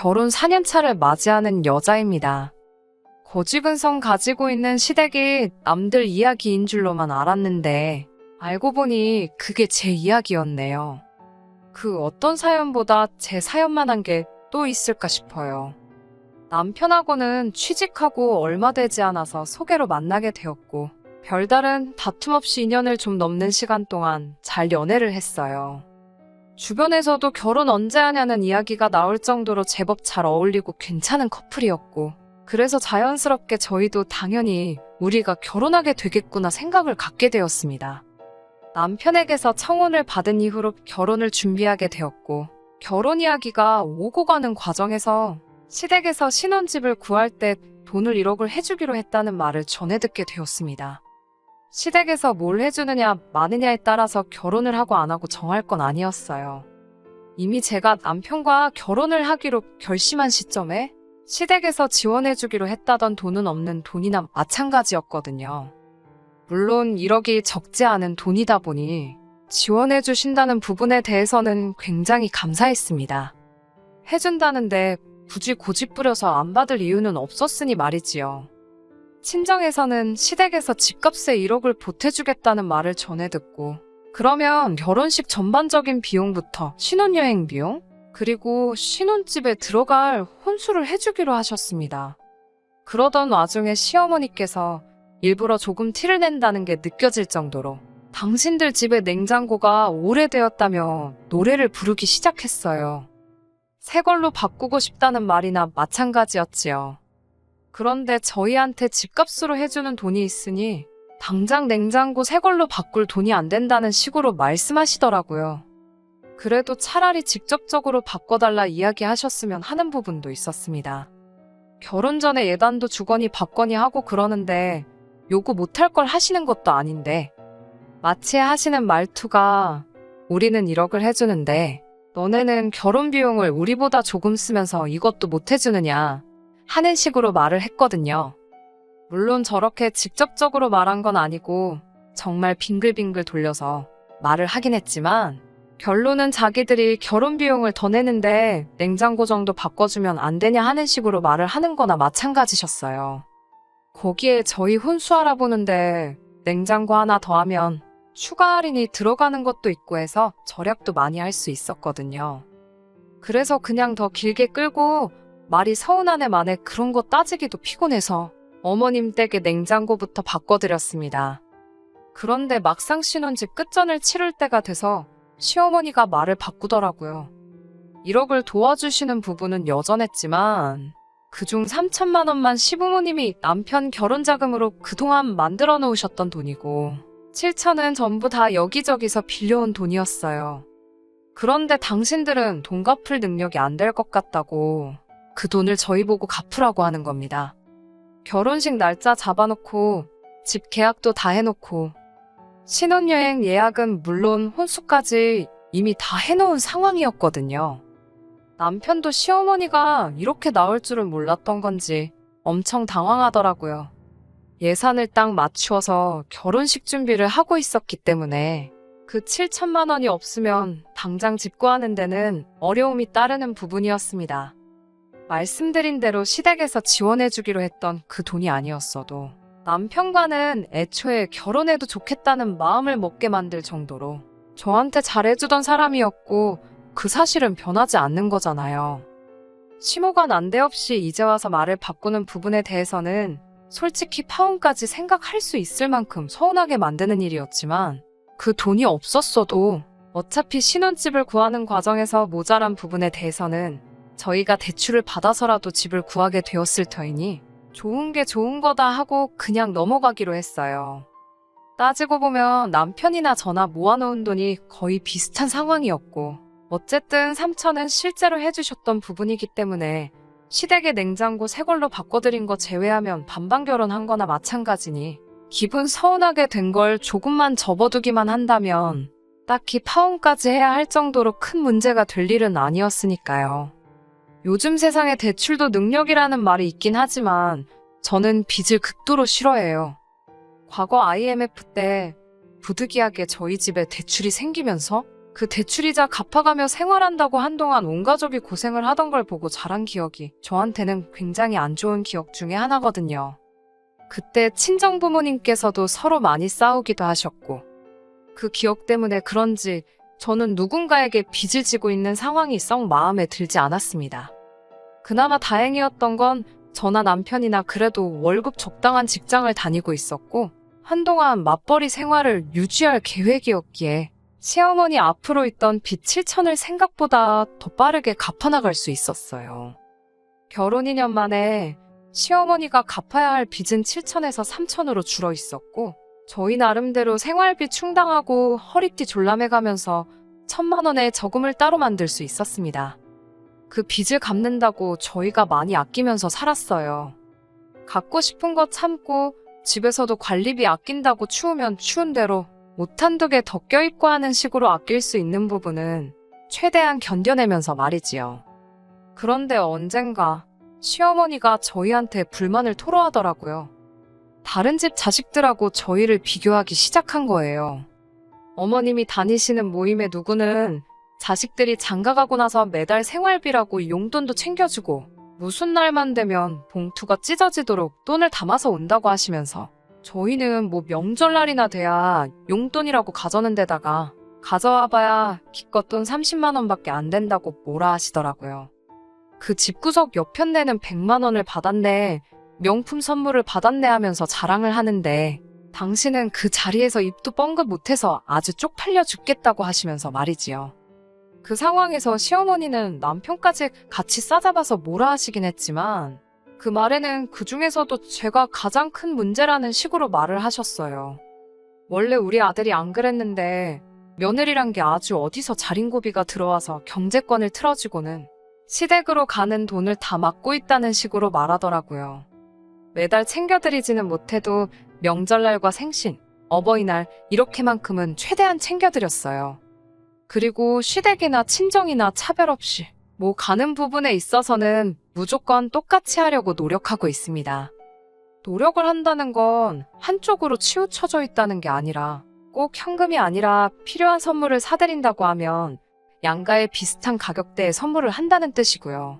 결혼 4년차를 맞이하는 여자입니다. 고집은성 가지고 있는 시댁이 남들 이야기인 줄로만 알았는데 알고 보니 그게 제 이야기였네요. 그 어떤 사연보다 제 사연만한 게 또 있을까 싶어요. 남편하고는 취직하고 얼마 되지 않아서 소개로 만나게 되었고 별다른 다툼 없이 2년을 좀 넘는 시간 동안 잘 연애를 했어요. 주변에서도 결혼 언제 하냐는 이야기가 나올 정도로 제법 잘 어울리고 괜찮은 커플이었고 그래서 자연스럽게 저희도 당연히 우리가 결혼하게 되겠구나 생각을 갖게 되었습니다. 남편에게서 청혼을 받은 이후로 결혼을 준비하게 되었고 결혼 이야기가 오고 가는 과정에서 시댁에서 신혼집을 구할 때 돈을 1억을 해주기로 했다는 말을 전해 듣게 되었습니다. 시댁에서 뭘 해주느냐 마느냐에 따라서 결혼을 하고 안 하고 정할 건 아니었어요. 이미 제가 남편과 결혼을 하기로 결심한 시점에 시댁에서 지원해주기로 했다던 돈은 없는 돈이나 마찬가지였거든요. 물론 1억이 적지 않은 돈이다 보니 지원해주신다는 부분에 대해서는 굉장히 감사했습니다. 해준다는데 굳이 고집 부려서 안 받을 이유는 없었으니 말이지요. 친정에서는 시댁에서 집값에 1억을 보태주겠다는 말을 전해 듣고 그러면 결혼식 전반적인 비용부터 신혼여행 비용, 그리고 신혼집에 들어갈 혼수를 해주기로 하셨습니다. 그러던 와중에 시어머니께서 일부러 조금 티를 낸다는 게 느껴질 정도로 당신들 집의 냉장고가 오래되었다며 노래를 부르기 시작했어요. 새 걸로 바꾸고 싶다는 말이나 마찬가지였지요. 그런데 저희한테 집값으로 해주는 돈이 있으니 당장 냉장고 새 걸로 바꿀 돈이 안 된다는 식으로 말씀하시더라고요. 그래도 차라리 직접적으로 바꿔달라 이야기하셨으면 하는 부분도 있었습니다. 결혼 전에 예단도 주거니 받거니 하고 그러는데 요구 못할 걸 하시는 것도 아닌데 마치 하시는 말투가 우리는 1억을 해주는데 너네는 결혼 비용을 우리보다 조금 쓰면서 이것도 못 해주느냐 하는 식으로 말을 했거든요. 물론 저렇게 직접적으로 말한 건 아니고 정말 빙글빙글 돌려서 말을 하긴 했지만 결론은 자기들이 결혼 비용을 더 내는데 냉장고 정도 바꿔주면 안 되냐 하는 식으로 말을 하는 거나 마찬가지셨어요. 거기에 저희 혼수 알아보는데 냉장고 하나 더 하면 추가 할인이 들어가는 것도 있고 해서 절약도 많이 할 수 있었거든요. 그래서 그냥 더 길게 끌고 말이 서운하네 마네 그런 거 따지기도 피곤해서 어머님 댁에 냉장고부터 바꿔드렸습니다. 그런데 막상 신혼집 끝전을 치를 때가 돼서 시어머니가 말을 바꾸더라고요. 1억을 도와주시는 부분은 여전했지만 그중 3천만 원만 시부모님이 남편 결혼자금으로 그동안 만들어 놓으셨던 돈이고 7천은 전부 다 여기저기서 빌려온 돈이었어요. 그런데 당신들은 돈 갚을 능력이 안 될 것 같다고 그 돈을 저희 보고 갚으라고 하는 겁니다. 결혼식 날짜 잡아놓고 집 계약도 다 해놓고 신혼여행 예약은 물론 혼수까지 이미 다 해놓은 상황이었거든요. 남편도 시어머니가 이렇게 나올 줄은 몰랐던 건지 엄청 당황하더라고요. 예산을 딱 맞추어서 결혼식 준비를 하고 있었기 때문에 그 7천만 원이 없으면 당장 집 구하는 데는 어려움이 따르는 부분이었습니다. 말씀드린 대로 시댁에서 지원해주기로 했던 그 돈이 아니었어도 남편과는 애초에 결혼해도 좋겠다는 마음을 먹게 만들 정도로 저한테 잘해주던 사람이었고 그 사실은 변하지 않는 거잖아요. 심호가 난데없이 이제 와서 말을 바꾸는 부분에 대해서는 솔직히 파혼까지 생각할 수 있을 만큼 서운하게 만드는 일이었지만 그 돈이 없었어도 어차피 신혼집을 구하는 과정에서 모자란 부분에 대해서는 저희가 대출을 받아서라도 집을 구하게 되었을 터이니 좋은 게 좋은 거다 하고 그냥 넘어가기로 했어요. 따지고 보면 남편이나 저나 모아놓은 돈이 거의 비슷한 상황이었고 어쨌든 3천은 실제로 해주셨던 부분이기 때문에 시댁의 냉장고 새 걸로 바꿔드린 거 제외하면 반반 결혼한 거나 마찬가지니 기분 서운하게 된 걸 조금만 접어두기만 한다면 딱히 파혼까지 해야 할 정도로 큰 문제가 될 일은 아니었으니까요. 요즘 세상에 대출도 능력이라는 말이 있긴 하지만 저는 빚을 극도로 싫어해요. 과거 IMF 때 부득이하게 저희 집에 대출이 생기면서 그 대출이자 갚아가며 생활한다고 한동안 온 가족이 고생을 하던 걸 보고 자란 기억이 저한테는 굉장히 안 좋은 기억 중에 하나거든요. 그때 친정 부모님께서도 서로 많이 싸우기도 하셨고, 그 기억 때문에 그런지 저는 누군가에게 빚을 지고 있는 상황이 썩 마음에 들지 않았습니다. 그나마 다행이었던 건 저나 남편이나 그래도 월급 적당한 직장을 다니고 있었고, 한동안 맞벌이 생활을 유지할 계획이었기에 시어머니 앞으로 있던 빚 7천을 생각보다 더 빠르게 갚아나갈 수 있었어요. 결혼 2년 만에 시어머니가 갚아야 할 빚은 7천에서 3천으로 줄어 있었고, 저희 나름대로 생활비 충당하고 허리띠 졸라매가면서 1,000만 원의 저금을 따로 만들 수 있었습니다. 그 빚을 갚는다고 저희가 많이 아끼면서 살았어요. 갖고 싶은 거 참고 집에서도 관리비 아낀다고 추우면 추운 대로 옷 한두 개 더 껴입고 하는 식으로 아낄 수 있는 부분은 최대한 견뎌내면서 말이지요. 그런데 언젠가 시어머니가 저희한테 불만을 토로하더라고요. 다른 집 자식들하고 저희를 비교하기 시작한 거예요. 어머님이 다니시는 모임의 누구는 자식들이 장가가고 나서 매달 생활비라고 용돈도 챙겨주고 무슨 날만 되면 봉투가 찢어지도록 돈을 담아서 온다고 하시면서 저희는 뭐 명절날이나 돼야 용돈이라고 가져는 데다가 가져와봐야 기껏 돈 30만 원밖에 안 된다고 뭐라 하시더라고요. 그 집구석 옆편네는 100만 원을 받았네, 명품 선물을 받았네 하면서 자랑을 하는데 당신은 그 자리에서 입도 뻥긋 못해서 아주 쪽팔려 죽겠다고 하시면서 말이지요. 그 상황에서 시어머니는 남편까지 같이 싸잡아서 뭐라 하시긴 했지만 그 말에는 그 중에서도 제가 가장 큰 문제라는 식으로 말을 하셨어요. 원래 우리 아들이 안 그랬는데 며느리란 게 아주 어디서 자린고비가 들어와서 경제권을 틀어지고는 시댁으로 가는 돈을 다 막고 있다는 식으로 말하더라고요. 매달 챙겨드리지는 못해도 명절날과 생신, 어버이날 이렇게만큼은 최대한 챙겨드렸어요. 그리고 시댁이나 친정이나 차별 없이 뭐 가는 부분에 있어서는 무조건 똑같이 하려고 노력하고 있습니다. 노력을 한다는 건 한쪽으로 치우쳐져 있다는 게 아니라 꼭 현금이 아니라 필요한 선물을 사드린다고 하면 양가에 비슷한 가격대의 선물을 한다는 뜻이고요.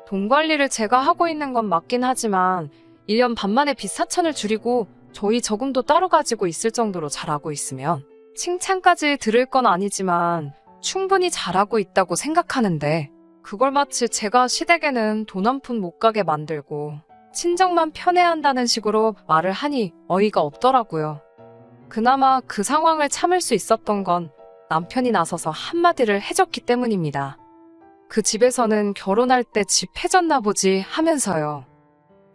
돈 관리를 제가 하고 있는 건 맞긴 하지만 1년 반 만에 빚 4천을 줄이고 저희 저금도 따로 가지고 있을 정도로 잘하고 있으면 칭찬까지 들을 건 아니지만 충분히 잘하고 있다고 생각하는데 그걸 마치 제가 시댁에는 돈 한 푼 못 가게 만들고 친정만 편애한다는 식으로 말을 하니 어이가 없더라고요. 그나마 그 상황을 참을 수 있었던 건 남편이 나서서 한마디를 해줬기 때문입니다. 그 집에서는 결혼할 때 집 해줬나 보지 하면서요.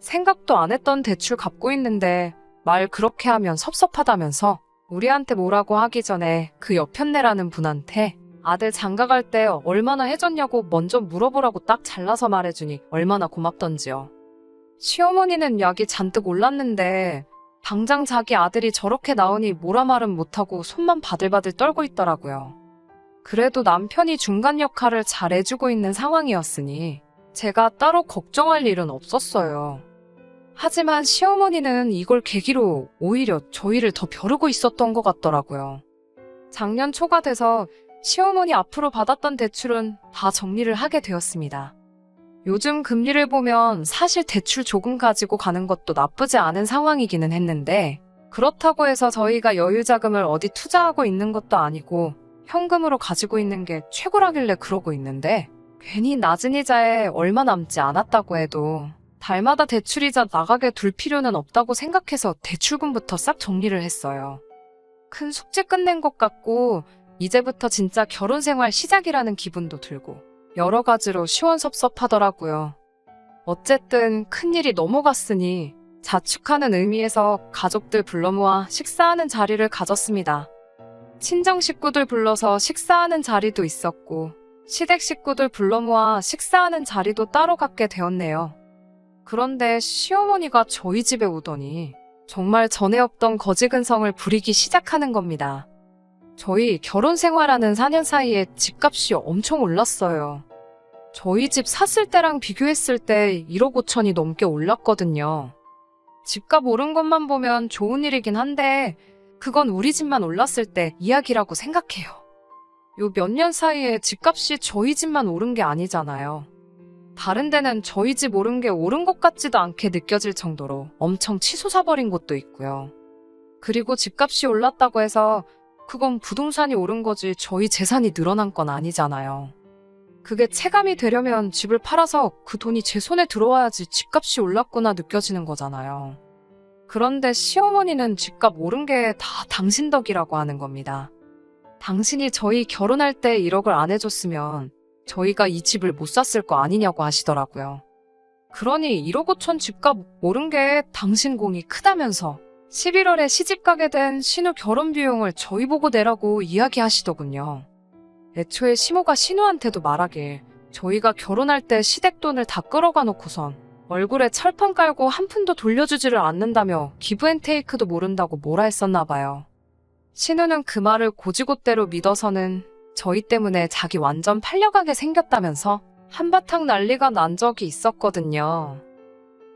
생각도 안 했던 대출 갚고 있는데 말 그렇게 하면 섭섭하다면서 우리한테 뭐라고 하기 전에 그 옆편네라는 분한테 아들 장가갈 때 얼마나 해줬냐고 먼저 물어보라고 딱 잘라서 말해주니 얼마나 고맙던지요. 시어머니는 약이 잔뜩 올랐는데 당장 자기 아들이 저렇게 나오니 뭐라 말은 못하고 손만 바들바들 떨고 있더라고요. 그래도 남편이 중간 역할을 잘 해주고 있는 상황이었으니 제가 따로 걱정할 일은 없었어요. 하지만 시어머니는 이걸 계기로 오히려 저희를 더 벼르고 있었던 것 같더라고요. 작년 초가 돼서 시어머니 앞으로 받았던 대출은 다 정리를 하게 되었습니다. 요즘 금리를 보면 사실 대출 조금 가지고 가는 것도 나쁘지 않은 상황이기는 했는데 그렇다고 해서 저희가 여유자금을 어디 투자하고 있는 것도 아니고 현금으로 가지고 있는 게 최고라길래 그러고 있는데 괜히 낮은 이자에 얼마 남지 않았다고 해도 달마다 대출이자 나가게 둘 필요는 없다고 생각해서 대출금부터 싹 정리를 했어요. 큰 숙제 끝낸 것 같고 이제부터 진짜 결혼 생활 시작이라는 기분도 들고 여러 가지로 시원섭섭하더라고요. 어쨌든 큰일이 넘어갔으니 자축하는 의미에서 가족들 불러 모아 식사하는 자리를 가졌습니다. 친정 식구들 불러서 식사하는 자리도 있었고 시댁 식구들 불러 모아 식사하는 자리도 따로 갖게 되었네요. 그런데 시어머니가 저희 집에 오더니 정말 전에 없던 거지근성을 부리기 시작하는 겁니다. 저희 결혼 생활하는 4년 사이에 집값이 엄청 올랐어요. 저희 집 샀을 때랑 비교했을 때 1억 5천이 넘게 올랐거든요. 집값 오른 것만 보면 좋은 일이긴 한데 그건 우리 집만 올랐을 때 이야기라고 생각해요. 요 몇 년 사이에 집값이 저희 집만 오른 게 아니잖아요. 다른 데는 저희 집 오른 게 오른 것 같지도 않게 느껴질 정도로 엄청 치솟아버린 곳도 있고요. 그리고 집값이 올랐다고 해서 그건 부동산이 오른 거지 저희 재산이 늘어난 건 아니잖아요. 그게 체감이 되려면 집을 팔아서 그 돈이 제 손에 들어와야지 집값이 올랐구나 느껴지는 거잖아요. 그런데 시어머니는 집값 오른 게 다 당신 덕이라고 하는 겁니다. 당신이 저희 결혼할 때 1억을 안 해줬으면 저희가 이 집을 못 샀을 거 아니냐고 하시더라고요. 그러니 1억 5천 집값 오른 게 당신 공이 크다면서 11월에 시집가게 된 신우 결혼 비용을 저희 보고 내라고 이야기하시더군요. 애초에 시모가 신우한테도 말하길 저희가 결혼할 때 시댁돈을 다 끌어가 놓고선 얼굴에 철판 깔고 한 푼도 돌려주지를 않는다며 기브앤테이크도 모른다고 뭐라 했었나 봐요. 신우는 그 말을 고지고대로 믿어서는 저희 때문에 자기 완전 팔려가게 생겼다면서 한바탕 난리가 난 적이 있었거든요.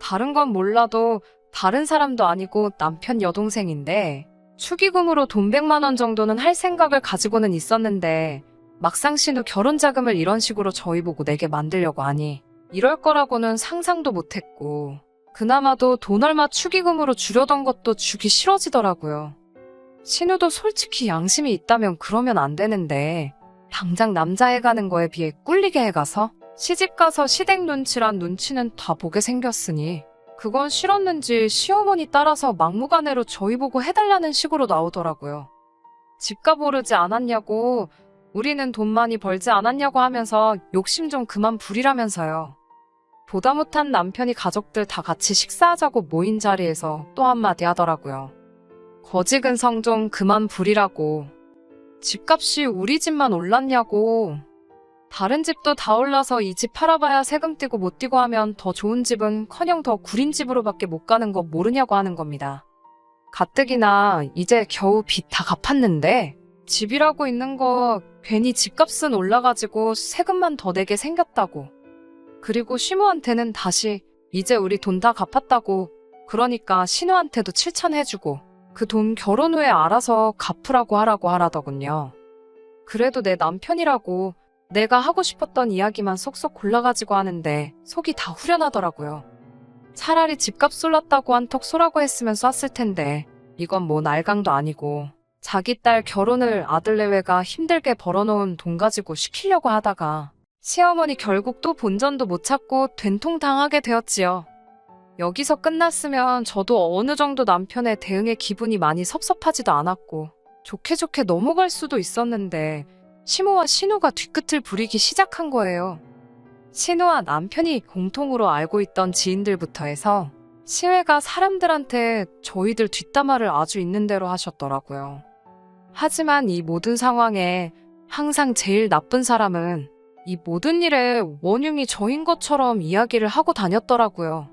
다른 건 몰라도 다른 사람도 아니고 남편 여동생인데 축의금으로 돈 100만 원 정도는 할 생각을 가지고는 있었는데 막상 신우 결혼 자금을 이런 식으로 저희 보고 내게 만들려고 하니 이럴 거라고는 상상도 못했고 그나마도 돈 얼마 축의금으로 주려던 것도 주기 싫어지더라고요. 신우도 솔직히 양심이 있다면 그러면 안 되는데 당장 남자애 가는 거에 비해 꿀리게 해가서 시집가서 시댁 눈치란 눈치는 다 보게 생겼으니 그건 싫었는지 시어머니 따라서 막무가내로 저희 보고 해달라는 식으로 나오더라고요. 집값 오르지 않았냐고 우리는 돈 많이 벌지 않았냐고 하면서 욕심 좀 그만 부리라면서요. 보다 못한 남편이 가족들 다 같이 식사하자고 모인 자리에서 또 한마디 하더라고요. 거지근성 좀 그만 부리라고. 집값이 우리 집만 올랐냐고. 다른 집도 다 올라서 이 집 팔아봐야 세금 떼고 못 떼고 하면 더 좋은 집은커녕 더 구린 집으로밖에 못 가는 거 모르냐고 하는 겁니다. 가뜩이나 이제 겨우 빚 다 갚았는데 집이라고 있는 거 괜히 집값은 올라가지고 세금만 더 내게 생겼다고. 그리고 시모한테는 다시 이제 우리 돈 다 갚았다고 그러니까 신우한테도 7천 해주고 그 돈 결혼 후에 알아서 갚으라고 하라고 하라더군요. 그래도 내 남편이라고 내가 하고 싶었던 이야기만 쏙쏙 골라가지고 하는데 속이 다 후련하더라고요. 차라리 집값 올랐다고 한턱 쏘라고 했으면 쐈을 텐데 이건 뭐 날강도 아니고 자기 딸 결혼을 아들내외가 힘들게 벌어놓은 돈 가지고 시키려고 하다가 시어머니 결국 또 본전도 못 찾고 된통당하게 되었지요. 여기서 끝났으면 저도 어느 정도 남편의 대응에 기분이 많이 섭섭하지도 않았고 좋게 좋게 넘어갈 수도 있었는데 시모와 신우가 뒤끝을 부리기 시작한 거예요. 신우와 남편이 공통으로 알고 있던 지인들부터 해서 시외가 사람들한테 저희들 뒷담화를 아주 있는 대로 하셨더라고요. 하지만 이 모든 상황에 항상 제일 나쁜 사람은 이 모든 일의 원흉이 저인 것처럼 이야기를 하고 다녔더라고요.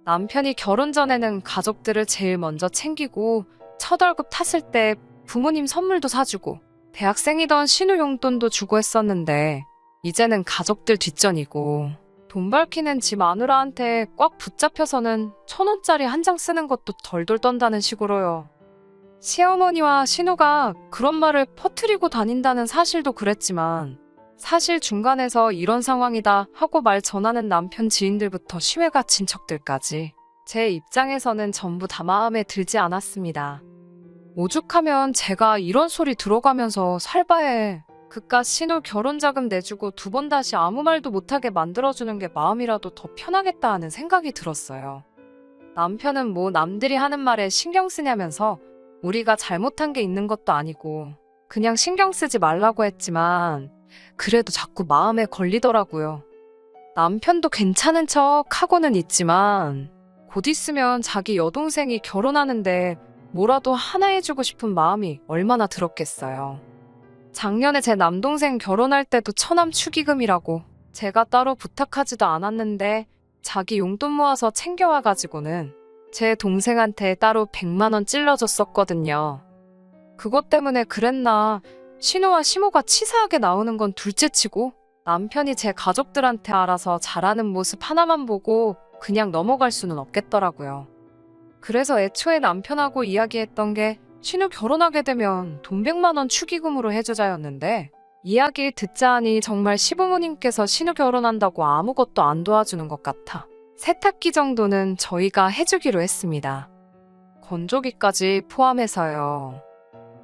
남편이 결혼 전에는 가족들을 제일 먼저 챙기고 첫 월급 탔을 때 부모님 선물도 사주고 대학생이던 신우 용돈도 주고 했었는데 이제는 가족들 뒷전이고 돈 밝히는 지 마누라한테 꽉 붙잡혀서는 1,000원짜리 한 장 쓰는 것도 덜덜 떤다는 식으로요. 시어머니와 신우가 그런 말을 퍼뜨리고 다닌다는 사실도 그랬지만 사실 중간에서 이런 상황이다 하고 말 전하는 남편 지인들부터 시외가 친척들까지 제 입장에서는 전부 다 마음에 들지 않았습니다. 오죽하면 제가 이런 소리 들어가면서 살바해 그깟 신우 결혼자금 내주고 2번 다시 아무 말도 못하게 만들어주는 게 마음이라도 더 편하겠다 하는 생각이 들었어요. 남편은 뭐 남들이 하는 말에 신경 쓰냐면서 우리가 잘못한 게 있는 것도 아니고 그냥 신경 쓰지 말라고 했지만 그래도 자꾸 마음에 걸리더라고요. 남편도 괜찮은 척 하고는 있지만 곧 있으면 자기 여동생이 결혼하는데 뭐라도 하나 해주고 싶은 마음이 얼마나 들었겠어요. 작년에 제 남동생 결혼할 때도 처남 축의금이라고 제가 따로 부탁하지도 않았는데 자기 용돈 모아서 챙겨와가지고는 제 동생한테 따로 100만 원 찔러줬었거든요. 그것 때문에 그랬나 신우와 시모가 치사하게 나오는 건 둘째치고 남편이 제 가족들한테 알아서 잘하는 모습 하나만 보고 그냥 넘어갈 수는 없겠더라고요. 그래서 애초에 남편하고 이야기했던 게 신우 결혼하게 되면 돈 100만 원 축의금으로 해주자였는데 이야기 듣자 하니 정말 시부모님께서 신우 결혼한다고 아무것도 안 도와주는 것 같아. 세탁기 정도는 저희가 해주기로 했습니다. 건조기까지 포함해서요.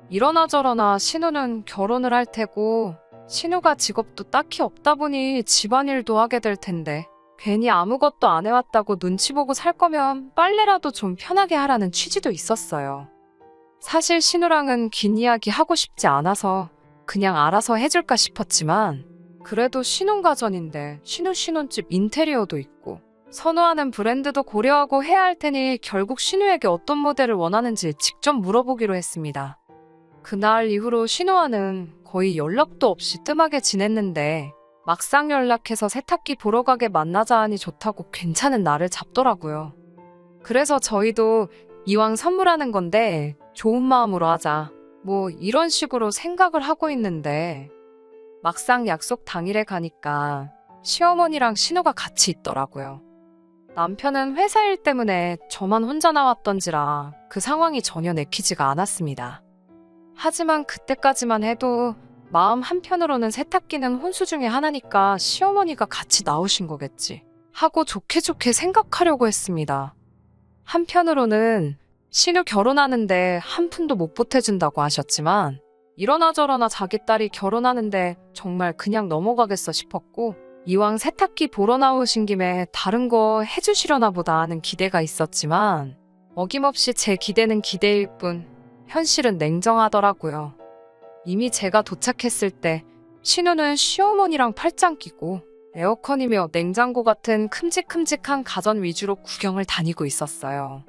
이러나 저러나 신우는 결혼을 할 테고 신우가 직업도 딱히 없다 보니 집안일도 하게 될 텐데 괜히 아무것도 안 해왔다고 눈치 보고 살 거면 빨래라도 좀 편하게 하라는 취지도 있었어요. 사실 신우랑은 긴 이야기 하고 싶지 않아서 그냥 알아서 해줄까 싶었지만 그래도 신혼가전인데 신혼집 인테리어도 있고 선호하는 브랜드도 고려하고 해야 할 테니 결국 신우에게 어떤 모델을 원하는지 직접 물어보기로 했습니다. 그날 이후로 신우와는 거의 연락도 없이 뜸하게 지냈는데 막상 연락해서 세탁기 보러 가게 만나자 하니 좋다고 괜찮은 날을 잡더라고요. 그래서 저희도 이왕 선물하는 건데 좋은 마음으로 하자. 뭐 이런 식으로 생각을 하고 있는데 막상 약속 당일에 가니까 시어머니랑 신우가 같이 있더라고요. 남편은 회사 일 때문에 저만 혼자 나왔던지라 그 상황이 전혀 내키지가 않았습니다. 하지만 그때까지만 해도 마음 한편으로는 세탁기는 혼수 중에 하나니까 시어머니가 같이 나오신 거겠지 하고 좋게 생각하려고 했습니다. 한편으로는 신우 결혼하는데 한 푼도 못 보태준다고 하셨지만 이러나 저러나 자기 딸이 결혼하는데 정말 그냥 넘어가겠어 싶었고 이왕 세탁기 보러 나오신 김에 다른 거 해주시려나 보다 하는 기대가 있었지만 어김없이 제 기대는 기대일 뿐 현실은 냉정하더라고요. 이미 제가 도착했을 때 신우는 시어머니랑 팔짱 끼고 에어컨이며 냉장고 같은 큼직큼직한 가전 위주로 구경을 다니고 있었어요.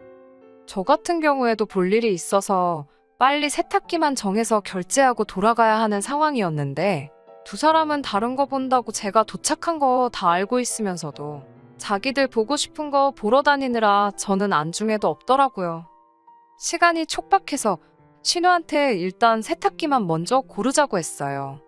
저 같은 경우에도 볼 일이 있어서 빨리 세탁기만 정해서 결제하고 돌아가야 하는 상황이었는데 두 사람은 다른 거 본다고 제가 도착한 거 다 알고 있으면서도 자기들 보고 싶은 거 보러 다니느라 저는 안중에도 없더라고요. 시간이 촉박해서 신우한테 일단 세탁기만 먼저 고르자고 했어요.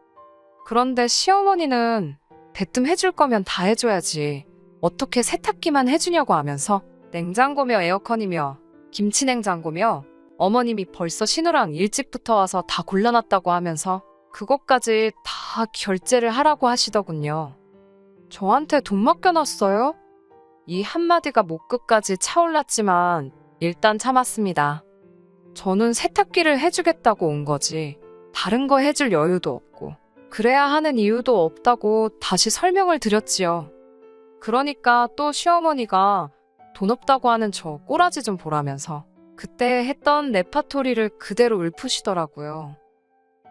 그런데 시어머니는 대뜸 해줄 거면 다 해줘야지 어떻게 세탁기만 해주냐고 하면서 냉장고며 에어컨이며 김치냉장고며 어머님이 벌써 신우랑 일찍부터 와서 다 골라놨다고 하면서 그것까지 다 결제를 하라고 하시더군요. 저한테 돈 맡겨놨어요? 이 한마디가 목 끝까지 차올랐지만 일단 참았습니다. 저는 세탁기를 해주겠다고 온 거지 다른 거 해줄 여유도 없고 그래야 하는 이유도 없다고 다시 설명을 드렸지요. 그러니까 또 시어머니가 돈 없다고 하는 저 꼬라지 좀 보라면서 그때 했던 레파토리를 그대로 읊으시더라고요.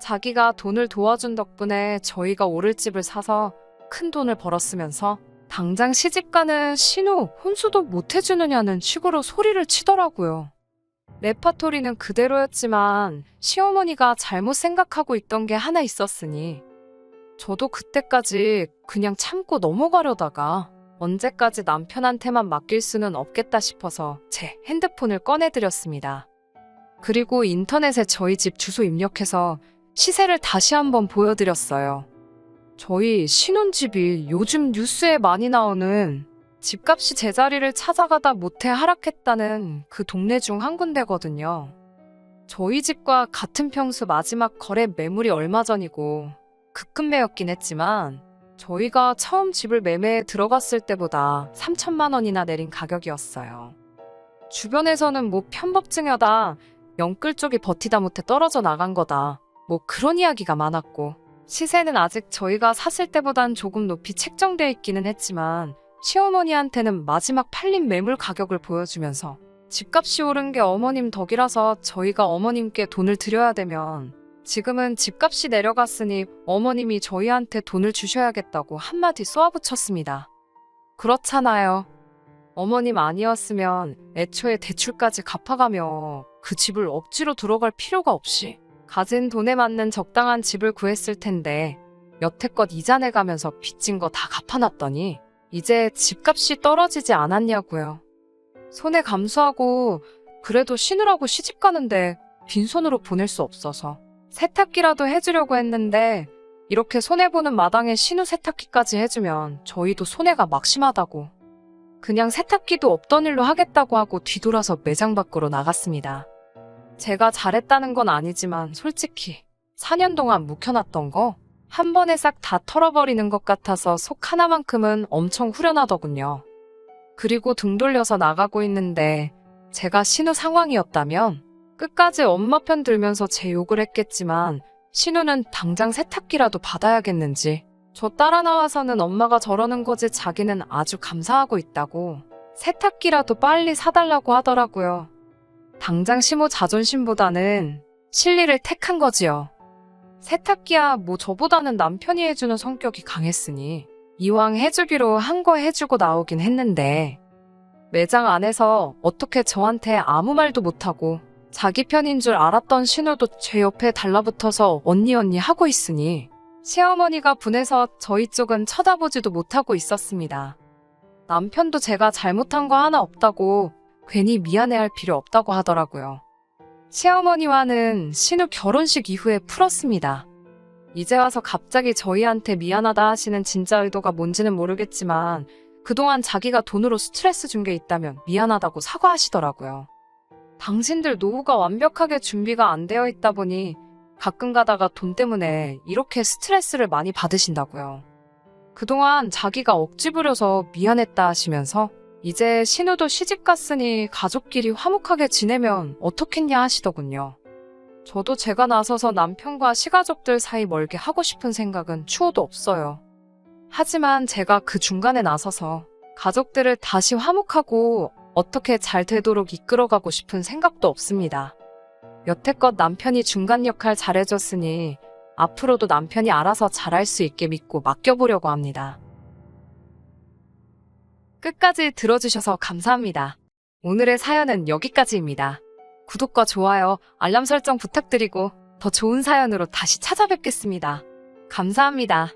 자기가 돈을 도와준 덕분에 저희가 오를 집을 사서 큰 돈을 벌었으면서 당장 시집가는 신우 혼수도 못 해주느냐는 식으로 소리를 치더라고요. 레파토리는 그대로였지만 시어머니가 잘못 생각하고 있던 게 하나 있었으니 저도 그때까지 그냥 참고 넘어가려다가 언제까지 남편한테만 맡길 수는 없겠다 싶어서 제 핸드폰을 꺼내드렸습니다. 그리고 인터넷에 저희 집 주소 입력해서 시세를 다시 한번 보여드렸어요. 저희 신혼집이 요즘 뉴스에 많이 나오는 집값이 제자리를 찾아가다 못해 하락했다는 그 동네 중 한 군데거든요. 저희 집과 같은 평수 마지막 거래 매물이 얼마 전이고 급매였긴 했지만 저희가 처음 집을 매매에 들어갔을 때보다 3천만 원이나 내린 가격이었어요. 주변에서는 뭐 편법증여다, 영끌 쪽이 버티다 못해 떨어져 나간 거다, 뭐 그런 이야기가 많았고 시세는 아직 저희가 샀을 때보단 조금 높이 책정돼 있기는 했지만 시어머니한테는 마지막 팔린 매물 가격을 보여주면서 집값이 오른 게 어머님 덕이라서 저희가 어머님께 돈을 드려야 되면 지금은 집값이 내려갔으니 어머님이 저희한테 돈을 주셔야겠다고 한마디 쏘아붙였습니다. 그렇잖아요. 어머님 아니었으면 애초에 대출까지 갚아가며 그 집을 억지로 들어갈 필요가 없이 가진 돈에 맞는 적당한 집을 구했을 텐데 여태껏 이자 내가면서 빚진 거 다 갚아놨더니 이제 집값이 떨어지지 않았냐고요. 손해 감수하고 그래도 신우라고 시집 가는데 빈손으로 보낼 수 없어서 세탁기라도 해주려고 했는데 이렇게 손해보는 마당에 신우 세탁기까지 해주면 저희도 손해가 막심하다고 그냥 세탁기도 없던 일로 하겠다고 하고 뒤돌아서 매장 밖으로 나갔습니다. 제가 잘했다는 건 아니지만 솔직히 4년 동안 묵혀놨던 거 한 번에 싹 다 털어버리는 것 같아서 속 하나만큼은 엄청 후련하더군요. 그리고 등 돌려서 나가고 있는데 제가 신우 상황이었다면 끝까지 엄마 편 들면서 제 욕을 했겠지만 신우는 당장 세탁기라도 받아야겠는지 저 따라 나와서는 엄마가 저러는 거지 자기는 아주 감사하고 있다고 세탁기라도 빨리 사달라고 하더라고요. 당장 시모 자존심보다는 실리를 택한 거지요. 세탁기야 뭐 저보다는 남편이 해주는 성격이 강했으니 이왕 해주기로 한 거 해주고 나오긴 했는데 매장 안에서 어떻게 저한테 아무 말도 못하고 자기 편인 줄 알았던 신우도 제 옆에 달라붙어서 언니 하고 있으니 시어머니가 분해서 저희 쪽은 쳐다보지도 못하고 있었습니다. 남편도 제가 잘못한 거 하나 없다고 괜히 미안해할 필요 없다고 하더라고요. 시어머니와는 신우 결혼식 이후에 풀었습니다. 이제 와서 갑자기 저희한테 미안하다 하시는 진짜 의도가 뭔지는 모르겠지만 그동안 자기가 돈으로 스트레스 준 게 있다면 미안하다고 사과하시더라고요. 당신들 노후가 완벽하게 준비가 안 되어 있다 보니 가끔 가다가 돈 때문에 이렇게 스트레스를 많이 받으신다고요. 그동안 자기가 억지 부려서 미안했다 하시면서 이제 신우도 시집 갔으니 가족끼리 화목하게 지내면 어떻겠냐 하시더군요. 저도 제가 나서서 남편과 시가족들 사이 멀게 하고 싶은 생각은 추호도 없어요. 하지만 제가 그 중간에 나서서 가족들을 다시 화목하고 어떻게 잘 되도록 이끌어가고 싶은 생각도 없습니다. 여태껏 남편이 중간 역할 잘해줬으니 앞으로도 남편이 알아서 잘할 수 있게 믿고 맡겨보려고 합니다. 끝까지 들어주셔서 감사합니다. 오늘의 사연은 여기까지입니다. 구독과 좋아요, 알람 설정 부탁드리고 더 좋은 사연으로 다시 찾아뵙겠습니다. 감사합니다.